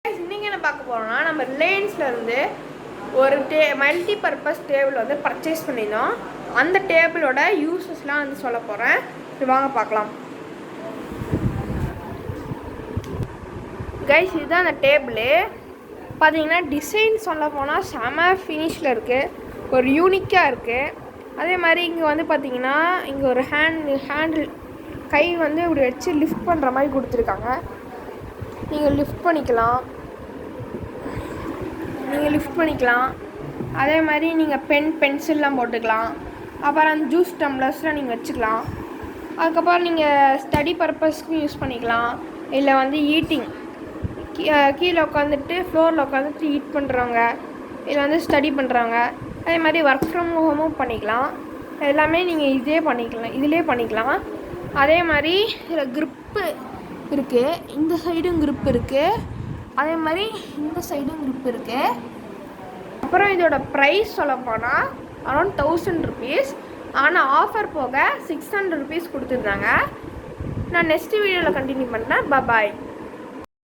இன்னைக்கு என்ன பார்க்க போறோம்னா நம்ம ரிலையன்ஸ்ல இருந்து ஒரு மல்டி பர்பஸ் டேபிள் வந்து பர்ச்சேஸ் பண்ணியிருந்தோம். அந்த டேபிளோட யூசஸ்லாம் வந்து சொல்ல போகிறேன். வாங்க பார்க்கலாம். கைஸ், இதுதான் அந்த டேபிள். பார்த்தீங்கன்னா டிசைன் சொல்ல போனால் செம ஃபினிஷில் இருக்குது, ஒரு யூனிக்காக இருக்குது. அதே மாதிரி இங்கே வந்து பார்த்தீங்கன்னா இங்கே ஒரு ஹேண்டில் கை வந்து இப்படி வச்சு லிஃப்ட் பண்ணுற மாதிரி கொடுத்துருக்காங்க. நீங்கள் லிஃப்ட் பண்ணிக்கலாம். அதே மாதிரி நீங்கள் பென்சில்லாம் போட்டுக்கலாம். அப்புறம் அந்த ஜூஸ் டம்ளர்ஸ்லாம் நீங்கள் வச்சுக்கலாம். அதுக்கப்புறம் நீங்கள் ஸ்டடி பர்பஸ்க்கும் யூஸ் பண்ணிக்கலாம். இல்லை வந்து ஈட்டிங், கீழே உட்காந்துட்டு ஃப்ளோரில் உட்காந்துட்டு ஈட் பண்ணுறவங்க, இல்லை வந்து ஸ்டடி பண்ணுறவங்க, அதே மாதிரி ஒர்க் ஃப்ரம் ஹோமும் பண்ணிக்கலாம். எல்லாமே நீங்கள் இதிலே பண்ணிக்கலாம். அதே மாதிரி இதில் க்ரிப்பு இருக்குது, இந்த சைடும் க்ரிப் இருக்குது, அதே மாதிரி இந்த சைடும் க்ரிப் இருக்குது. அப்புறம் இதோட ப்ரைஸ் சொல்ல போனால் அரௌண்ட் 1000 rupees. ஆனால் ஆஃபர் போக 600 rupees கொடுத்துருந்தாங்க. நான் நெக்ஸ்ட் வீடியோவில் கண்டினியூ பண்ணுறேன். பாய்.